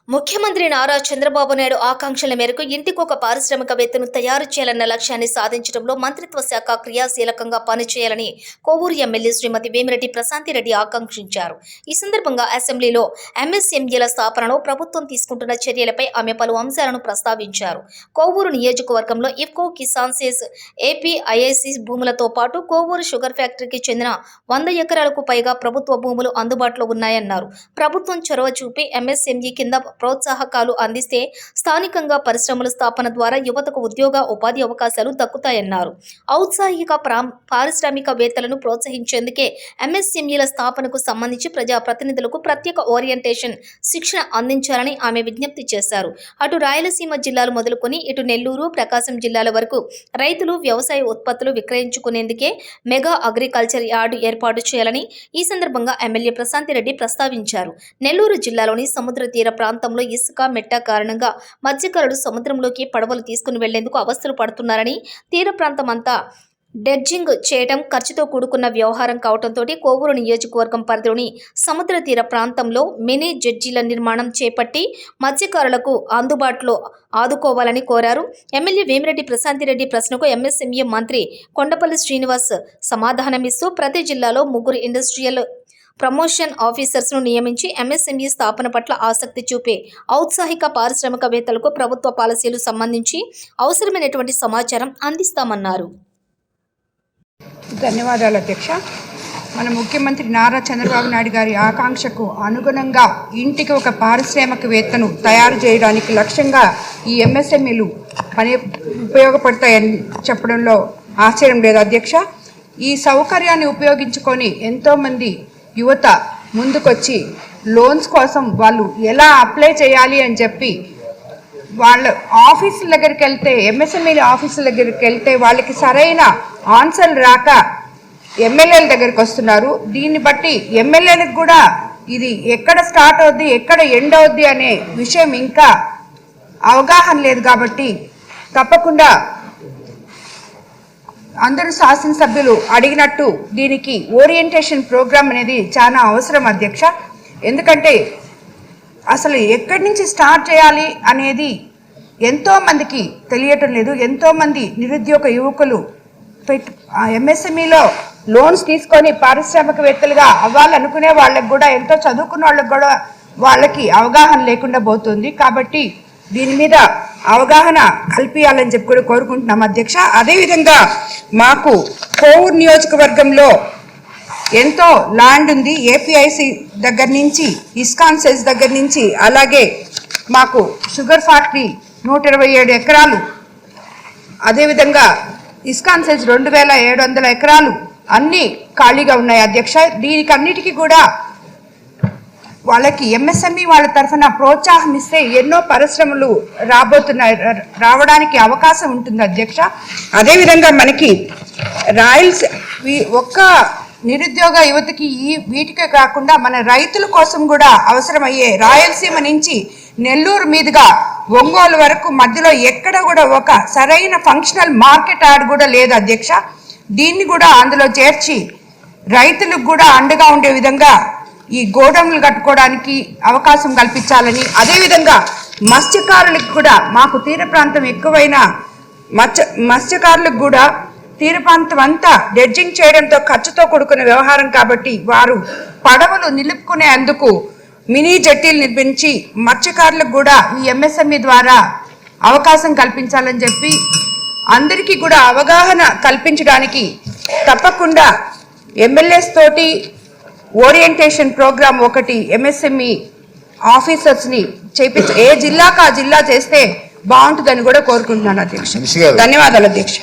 ముఖ్యమంత్రి నారా చంద్రబాబు నాయుడు ఆకాంక్షల మేరకు ఇంటికొక పారిశ్రామికవేత్తను తయారు చేయాలన్న లక్ష్యాన్ని సాధించడంలో మంత్రిత్వ శాఖ క్రియాశీలకంగా పనిచేయాలని కోవూరు ఎమ్మెల్యే శ్రీమతి వేమిరెడ్డి ప్రశాంతిరెడ్డి ఆకాంక్షించారు. ఈ సందర్భంగా అసెంబ్లీలో ఎంఎస్ఎంఈల స్థాపనలో ప్రభుత్వం తీసుకుంటున్న చర్యలపై ఆమె పలు అంశాలను ప్రస్తావించారు. కోవూరు నియోజకవర్గంలో ఇఫ్కో కిసాన్సేస్ ఏపీఐఐసి భూములతో పాటు కోవూరు షుగర్ ఫ్యాక్టరీకి చెందిన 100 ఎకరాలకు పైగా ప్రభుత్వ భూములు అందుబాటులో ఉన్నాయన్నారు. ప్రభుత్వం చొరవ చూపి ఎంఎస్ఎంఈ కింద ప్రోత్సాహకాలు అందిస్తే స్థానికంగా పరిశ్రమల స్థాపన ద్వారా యువతకు ఉద్యోగ ఉపాధి అవకాశాలు దక్కుతాయన్నారు. ఔత్సాహిక పారిశ్రామికవేత్తలను ప్రోత్సహించేందుకే ఎంఎస్ఎంఈల స్థాపనకు సంబంధించి ప్రజాప్రతినిధులకు ప్రత్యేక ఓరియంటేషన్ శిక్షణ అందించాలని ఆమె విజ్ఞప్తి చేశారు. అటు రాయలసీమ జిల్లాలు మొదలుకొని ఇటు నెల్లూరు, ప్రకాశం జిల్లాల వరకు రైతులు వ్యవసాయ ఉత్పత్తులు విక్రయించుకునేందుకే మెగా అగ్రికల్చర్ యార్డు ఏర్పాటు చేయాలని ఈ సందర్భంగా ఎమ్మెల్యే ప్రశాంతిరెడ్డి ప్రస్తావించారు. నెల్లూరు జిల్లాలోని సముద్ర తీర ప్రాంతంలో ఇసుక మెట్ట కారణంగా మత్స్యకారులు సముద్రంలోకి పడవలు తీసుకుని వెళ్లేందుకు అవస్థలు పడుతున్నారని, తీర ప్రాంతం అంతా డెడ్జింగ్ చేయడం ఖర్చుతో కూడుకున్న వ్యవహారం కావడంతో కోవూరు నియోజకవర్గం పరిధిలోని సముద్ర తీర ప్రాంతంలో మినీ జడ్జీల నిర్మాణం చేపట్టి మత్స్యకారులకు అందుబాటులో ఆదుకోవాలని కోరారు. ఎమ్మెల్యే వేమిరెడ్డి ప్రశాంతిరెడ్డి ప్రశ్నకు ఎంఎస్ఎంఈ మంత్రి కొండపల్లి శ్రీనివాస్ సమాధానమిస్తూ ప్రతి జిల్లాలో 3 ఇండస్ట్రియల్ ప్రమోషన్ ఆఫీసర్స్ ను నియమించి ఎంఎస్ఎంఈ స్థాపన పట్ల ఆసక్తి చూపే ఔత్సాహిక పారిశ్రామికవేత్తలకు ప్రభుత్వ పాలసీలు సంబంధించి అవసరమైనటువంటి సమాచారం అందిస్తామన్నారు. ధన్యవాదాలు అధ్యక్ష. మన ముఖ్యమంత్రి నారా చంద్రబాబు నాయుడు గారి ఆకాంక్షకు అనుగుణంగా ఇంటికి ఒక పారిశ్రామికవేత్తను తయారు చేయడానికి లక్ష్యంగా ఈ ఎంఎస్ఎంఈలు ఉపయోగపడతాయని చెప్పడంలో ఆశ్చర్యం లేదు అధ్యక్ష. ఈ సౌకర్యాన్ని ఉపయోగించుకొని ఎంతోమంది యువత ముందుకొచ్చి లోన్స్ కోసం వాళ్ళు ఎలా అప్లై చేయాలి అని చెప్పి వాళ్ళ ఆఫీసుల దగ్గరికి వెళ్తే, ఎంఎస్ఎంఈల ఆఫీసుల దగ్గరికి వెళ్తే వాళ్ళకి సరైన ఆన్సర్లు రాక ఎమ్మెల్యేల దగ్గరికి వస్తున్నారు. దీన్ని బట్టి ఎమ్మెల్యేలకు కూడా ఇది ఎక్కడ స్టార్ట్ అవుద్ది, ఎక్కడ ఎండ్ అవుద్ది అనే విషయం ఇంకా అవగాహన లేదు. కాబట్టి తప్పకుండా అందరూ శాసనసభ్యులు అడిగినట్టు దీనికి ఓరియంటేషన్ ప్రోగ్రామ్ అనేది చాలా అవసరం అధ్యక్ష. ఎందుకంటే అసలు ఎక్కడి నుంచి స్టార్ట్ చేయాలి అనేది ఎంతోమందికి తెలియటం లేదు. ఎంతోమంది నిరుద్యోగ యువకులు ఎంఎస్ఎంఈలో లోన్స్ తీసుకొని పారిశ్రామికవేత్తలుగా అవ్వాలనుకునే వాళ్ళకి కూడా, ఎంతో చదువుకున్న వాళ్ళకి కూడా వాళ్ళకి అవగాహన లేకుండా పోతుంది. కాబట్టి దీని మీద అవగాహన కల్పించాలని చెప్పి కూడా కోరుకుంటున్నాం అధ్యక్ష. అదేవిధంగా మాకు కోవూరు నియోజకవర్గంలో ఎంతో ల్యాండ్ ఉంది. ఏపీఐసి దగ్గర నుంచి, ఇస్కాన్సెస్ దగ్గర నుంచి, అలాగే మాకు షుగర్ ఫ్యాక్టరీ 127 ఎకరాలు, అదేవిధంగా ఇస్కాన్సెస్ 2700 ఎకరాలు అన్నీ ఖాళీగా ఉన్నాయి అధ్యక్ష. దీనికి అన్నిటికీ కూడా వాళ్ళకి ఎంఎస్ఎంఈ వాళ్ళ తరఫున ప్రోత్సాహం ఇస్తే ఎన్నో పరిశ్రమలు రావడానికి అవకాశం ఉంటుంది అధ్యక్ష. అదేవిధంగా మనకి ఒక్క నిరుద్యోగ యువతకి వీటికే కాకుండా మన రైతుల కోసం కూడా అవసరమయ్యే రాయలసీమ నుంచి నెల్లూరు మీదుగా ఒంగోలు వరకు మధ్యలో ఎక్కడ కూడా ఒక సరైన ఫంక్షనల్ మార్కెట్ యార్డ్ కూడా లేదు అధ్యక్ష. దీన్ని కూడా అందులో చేర్చి రైతులకు కూడా అండగా ఉండే విధంగా ఈ గోడౌన్లు కట్టుకోవడానికి అవకాశం కల్పించాలని, అదేవిధంగా మత్స్యకారులకు కూడా, మాకు తీర ప్రాంతం ఎక్కువైన మత్స్యకారులకు కూడా తీర ప్రాంతం అంతా డెడ్జింగ్ చేయడంతో ఖర్చుతో కూడుకున్న వ్యవహారం కాబట్టి వారు పడవలు నిలుపుకునేందుకు మినీ జట్టీలు నిర్మించి మత్స్యకారులకు కూడా ఈ ఎంఎస్ఎంఈ ద్వారా అవకాశం కల్పించాలని చెప్పి అందరికీ కూడా అవగాహన కల్పించడానికి తప్పకుండా ఎమ్మెల్యేస్ తోటి ఓరియంటేషన్ ప్రోగ్రామ్ ఒకటి ఎంఎస్ఎంఈ ఆఫీసర్స్ని చేపించి ఏ జిల్లాకు ఆ జిల్లా చేస్తే బాగుంటుందని కూడా కోరుకుంటున్నాను అధ్యక్ష. ధన్యవాదాలు అధ్యక్ష.